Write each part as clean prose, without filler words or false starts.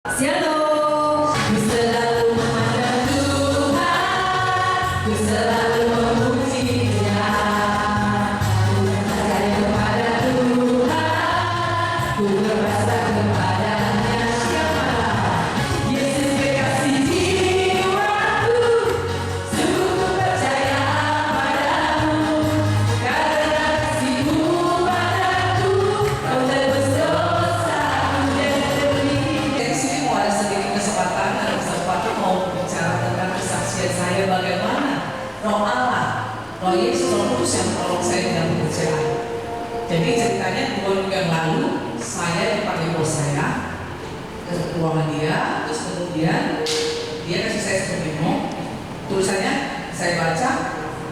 Shalom, ku selalu memandang Tuhan, ku selalu memuji Dia. Ku percaya kepada Tuhan, ku berpasrah kepadanya. Siapa? Yesus kekasih jiwaku, sungguh ku percaya padamu. Karena kasih-Mu padaku, Kau tebus dosaku dan demi. Di sini mau ada sedikit kesempatan mau bicara tentang kesaksian saya bagaimana Roh Allah, Roh Yesus, Roh Kudus yang tolong saya dalam pekerjaan. Jadi ceritanya 2 minggu yang lalu saya dipanggil bos saya ke ruangan dia, terus kemudian dia kasih saya satu memo, tulisannya saya baca,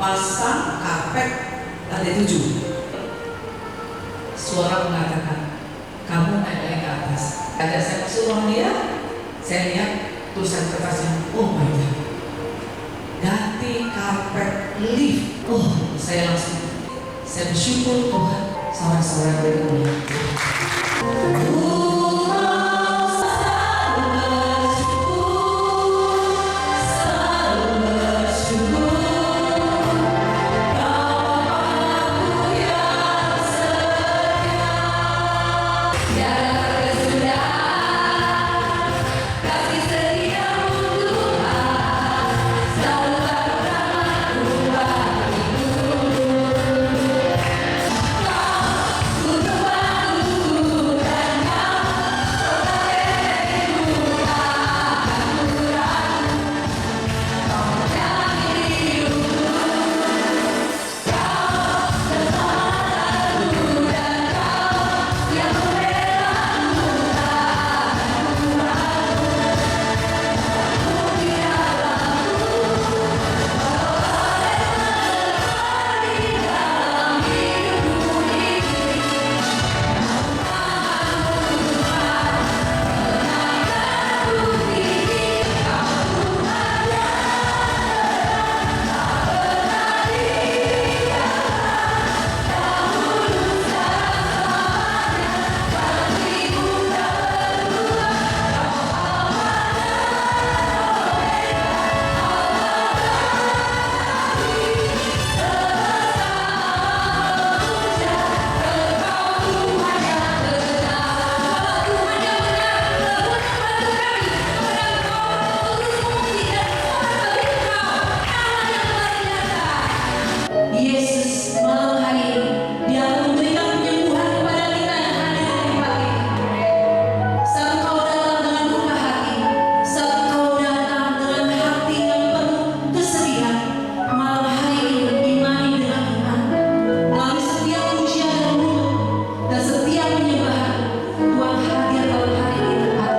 pasang karpet lantai 7. Suara mengatakan, kamu naik ke atas. Ada saya masuk ruangan dia, saya lihat tulisan kertasnya, oh my God, ganti karpet lift. Oh, saya bersyukur Tuhan, saudara-saudara berikutnya. Yesus malam hari ini Dia akan memberikan penyembuhan kepada kita yang hadir di pagi ini. Saat kau datang dengan buka hati, saat kau datang dengan hati yang penuh kesedihan, malam hari ini imani dengan iman. Melalui setiap pujian dan mulut dan setiap penyembahan, Tuhan hadir dalam hari ini tepat.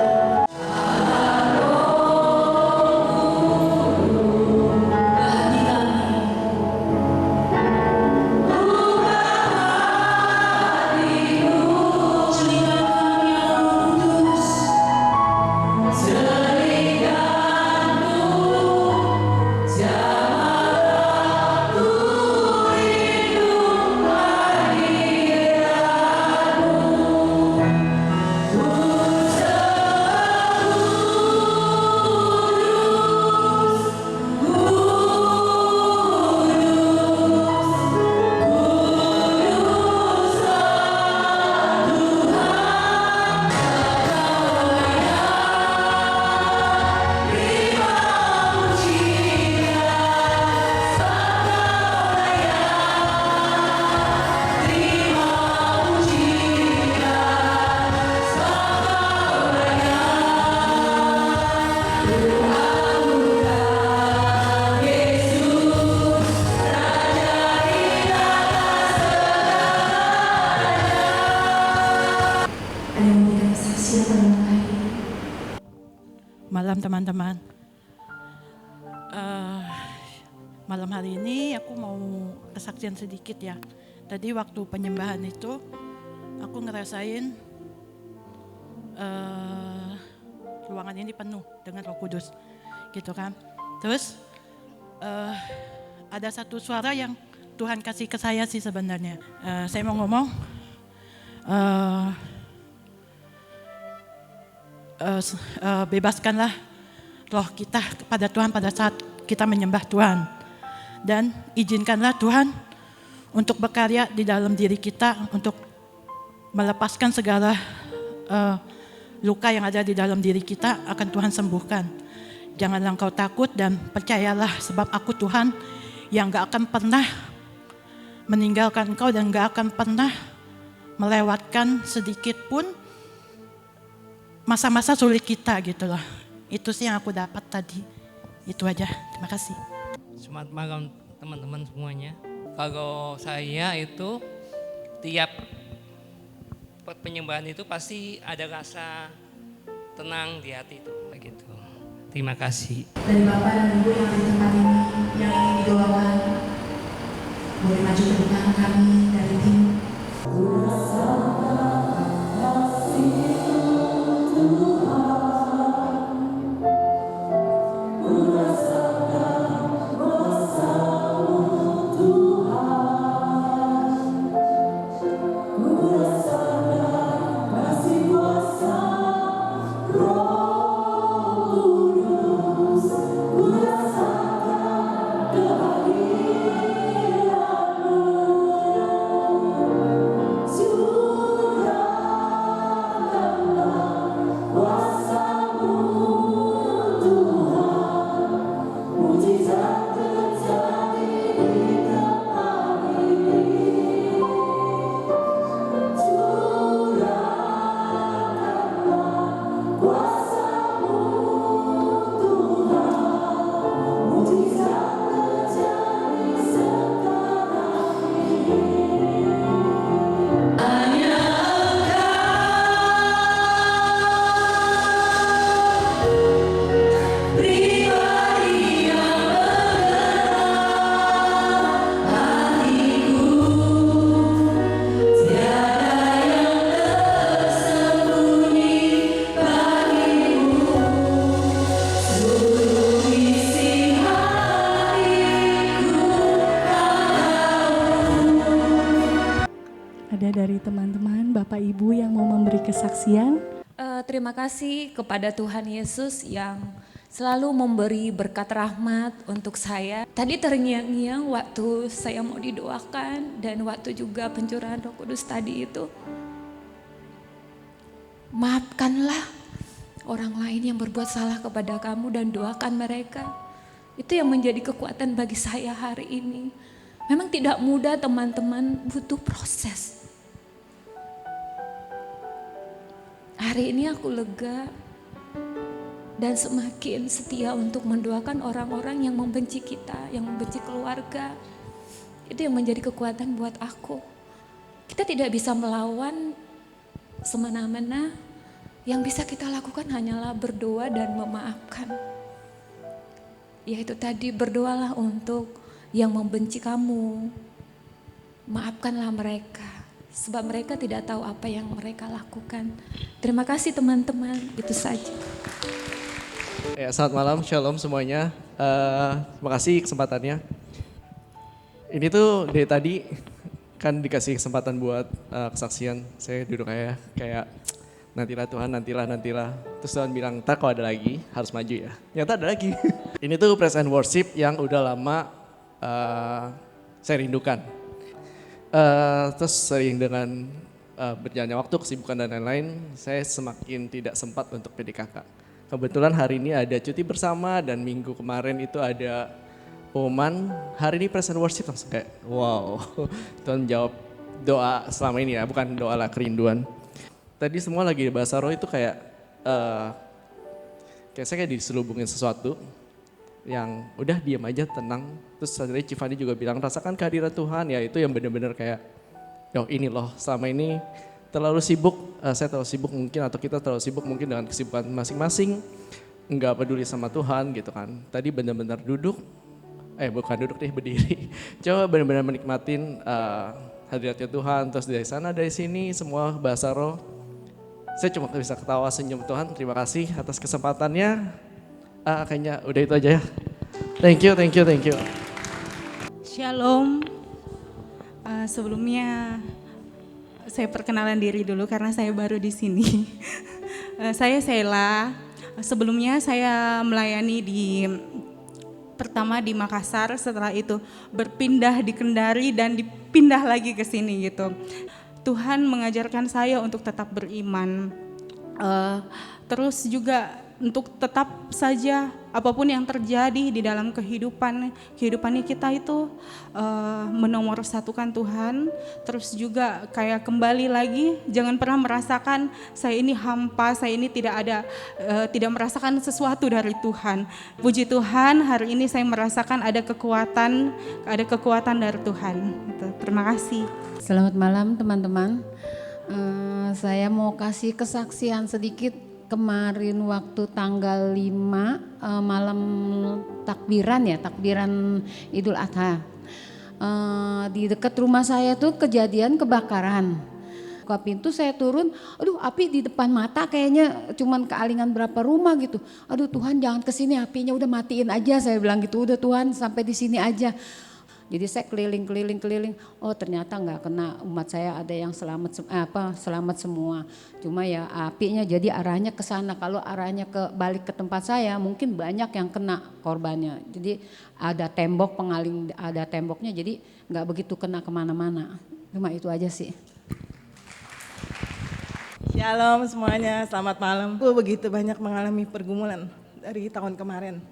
Malam teman-teman. Malam hari ini aku mau kesaksian sedikit ya. Tadi waktu penyembahan itu aku ngerasain ruangan ini penuh dengan Roh Kudus, gitu kan. Terus ada satu suara yang Tuhan kasih ke saya sih sebenarnya. Saya mau ngomong, bebaskanlah roh kita kepada Tuhan pada saat kita menyembah Tuhan. Dan izinkanlah Tuhan untuk berkarya di dalam diri kita untuk melepaskan segala luka yang ada di dalam diri kita akan Tuhan sembuhkan. Janganlah engkau takut dan percayalah sebab aku Tuhan yang gak akan pernah meninggalkan engkau dan gak akan pernah melewatkan sedikit pun masa-masa sulit kita gitu loh. Itu sih yang aku dapat tadi. Itu aja, terima kasih. Selamat malam teman-teman semuanya. Kalau saya itu tiap penyembahan itu pasti ada rasa tenang di hati itu, begitu. Terima kasih. Dari Bapak dan Ibu yang di tempat ini yang ingin didoakan, boleh maju ke depan kami dari tim. Ada dari teman-teman, Bapak Ibu yang mau memberi kesaksian. Terima kasih kepada Tuhan Yesus yang selalu memberi berkat rahmat untuk saya. Tadi terngiang-ngiang waktu saya mau didoakan dan waktu juga pencurahan Roh Kudus tadi itu. Maafkanlah orang lain yang berbuat salah kepada kamu dan doakan mereka. Itu yang menjadi kekuatan bagi saya hari ini. Memang tidak mudah teman-teman, butuh proses. Hari ini aku lega dan semakin setia untuk mendoakan orang-orang yang membenci kita, yang membenci keluarga. Itu yang menjadi kekuatan buat aku. Kita tidak bisa melawan semena-mena, yang bisa kita lakukan hanyalah berdoa dan memaafkan. Yaitu tadi berdoalah untuk yang membenci kamu, maafkanlah mereka. Sebab mereka tidak tahu apa yang mereka lakukan. Terima kasih teman-teman, itu saja. Ya, selamat malam, shalom semuanya. Terima kasih kesempatannya. Ini tuh dari tadi kan dikasih kesempatan buat kesaksian. Saya duduk kayak nantilah Tuhan, nantilah. Terus Tuhan bilang, ntar kalau ada lagi harus maju ya. Ternyata ada lagi. Ini tuh praise and worship yang udah lama saya rindukan. Terus sering dengan berjalannya waktu, kesibukan dan lain-lain, saya semakin tidak sempat untuk PDKK. Kebetulan hari ini ada cuti bersama dan minggu kemarin itu ada pengumuman, hari ini praise and worship, langsung kayak wow, Tuhan menjawab doa selama ini ya, bukan doa lah, kerinduan. Tadi semua lagi bahasa roh itu kayak saya kayak diselubungin sesuatu yang udah diam aja, tenang. Terus tadi Cifani juga bilang rasakan kehadiran Tuhan, ya itu yang benar-benar kayak ini loh selama ini terlalu sibuk, saya terlalu sibuk mungkin atau kita terlalu sibuk mungkin dengan kesibukan masing-masing, enggak peduli sama Tuhan gitu kan. Tadi benar-benar duduk, bukan duduk deh, berdiri. Coba benar-benar menikmatin hadiratnya Tuhan, terus dari sana dari sini semua bahasa roh. Saya cuma bisa ketawa senyum Tuhan, terima kasih atas kesempatannya. Kayaknya udah itu aja ya. Thank you. Shalom. Sebelumnya saya perkenalan diri dulu karena saya baru di sini. Saya Sheila. Sebelumnya saya melayani pertama di Makassar, setelah itu berpindah di Kendari dan dipindah lagi ke sini gitu. Tuhan mengajarkan saya untuk tetap beriman. Terus juga untuk tetap saja apapun yang terjadi di dalam kehidupan kita itu menomorsatukan Tuhan. Terus juga kayak kembali lagi, jangan pernah merasakan saya ini hampa, saya ini tidak merasakan sesuatu dari Tuhan. Puji Tuhan, hari ini saya merasakan ada kekuatan dari Tuhan. Gitu. Terima kasih. Selamat malam teman-teman. Saya mau kasih kesaksian sedikit. Kemarin waktu tanggal 5 malam takbiran Idul Adha. Di dekat rumah saya tuh kejadian kebakaran. Buka pintu saya turun, aduh api di depan mata kayaknya cuman kealingan berapa rumah gitu. Aduh Tuhan jangan kesini, apinya udah matiin aja, saya bilang gitu. Udah Tuhan sampai di sini aja. Jadi saya keliling. Oh ternyata nggak kena, umat saya ada yang selamat semua. Cuma ya apinya jadi arahnya ke sana. Kalau arahnya balik ke tempat saya mungkin banyak yang kena korbannya. Jadi ada tembok pengaling, ada temboknya jadi nggak begitu kena kemana-mana. Cuma itu aja sih. Shalom semuanya, selamat malam. Aku begitu banyak mengalami pergumulan dari tahun kemarin.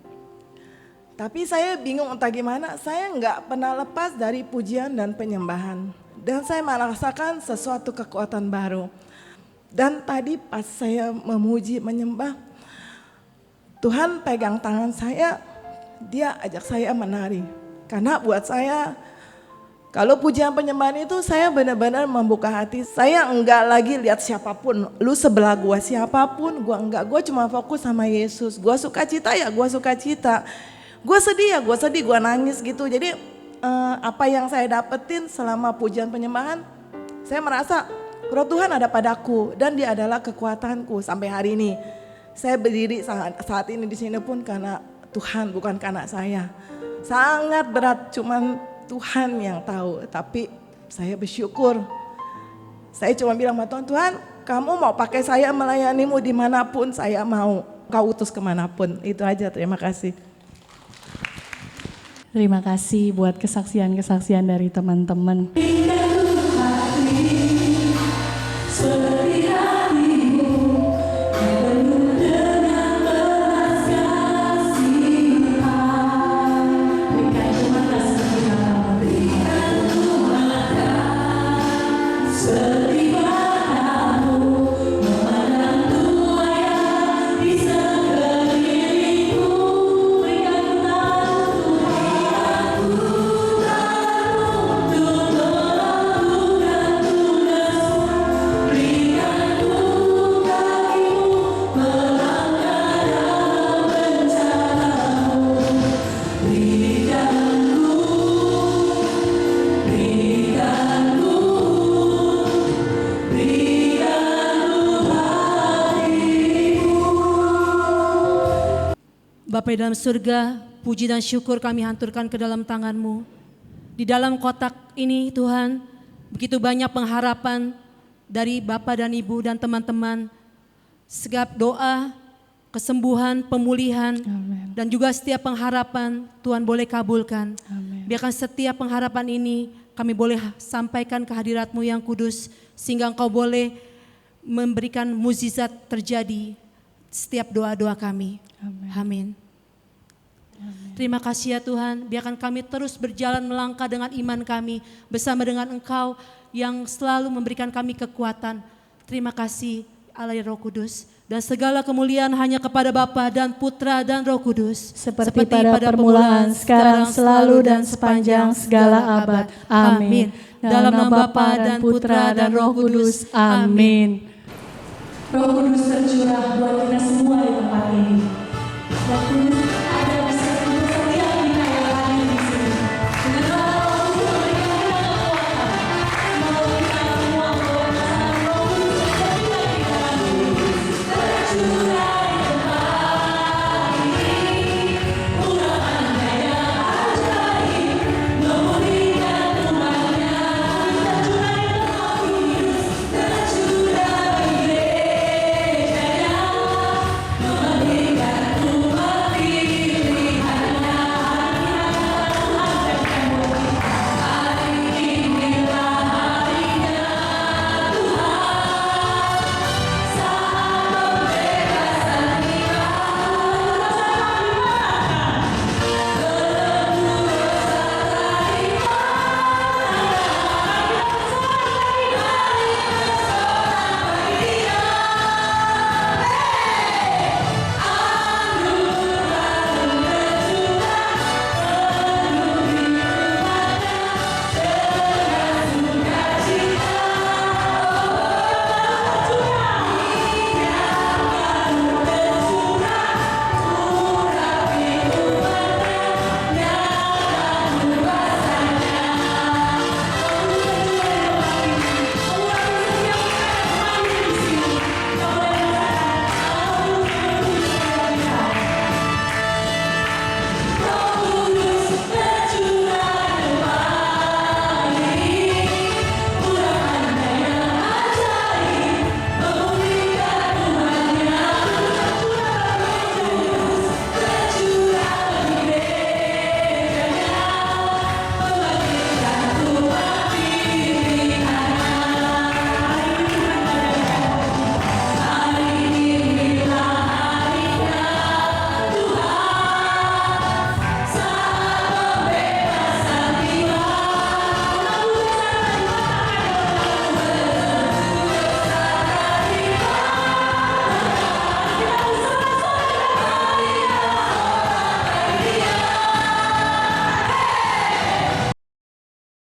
Tapi saya bingung entah gimana, saya nggak pernah lepas dari pujian dan penyembahan. Dan saya merasakan sesuatu kekuatan baru. Dan tadi pas saya memuji, menyembah, Tuhan pegang tangan saya, dia ajak saya menari. Karena buat saya, kalau pujian penyembahan itu saya benar-benar membuka hati. Saya enggak lagi lihat siapapun, lu sebelah gua siapapun, gua enggak. Gua cuma fokus sama Yesus. Gua suka cita ya gua suka cita. Gue sedih ya, gue nangis gitu. Jadi apa yang saya dapetin selama pujian penyembahan, saya merasa Roh Tuhan ada padaku dan dia adalah kekuatanku sampai hari ini. Saya berdiri saat ini di sini pun karena Tuhan, bukan karena saya. Sangat berat, cuman Tuhan yang tahu. Tapi saya bersyukur. Saya cuma bilang sama Tuhan, Tuhan kamu mau pakai saya melayanimu dimanapun saya mau. Kau utus kemanapun, itu aja, terima kasih. Terima kasih buat kesaksian-kesaksian dari teman-teman. Bapa dalam surga, puji dan syukur kami hanturkan ke dalam tangan-Mu. Di dalam kotak ini Tuhan, begitu banyak pengharapan dari Bapa dan Ibu dan teman-teman. Segala doa, kesembuhan, pemulihan, amen. Dan juga setiap pengharapan Tuhan boleh kabulkan. Amen. Biarkan setiap pengharapan ini kami boleh sampaikan ke hadirat-Mu yang kudus, sehingga Engkau boleh memberikan mukjizat terjadi setiap doa-doa kami. Amin. Amin. Terima kasih ya Tuhan, biarkan kami terus berjalan melangkah dengan iman kami bersama dengan Engkau yang selalu memberikan kami kekuatan. Terima kasih Allah Roh Kudus, dan segala kemuliaan hanya kepada Bapa dan Putra dan Roh Kudus. Seperti pada permulaan, sekarang, selalu dan sepanjang segala abad. Amin. Dalam nama Bapa dan Putra dan Roh Kudus. Amin. Roh Kudus tercurah buat kita semua.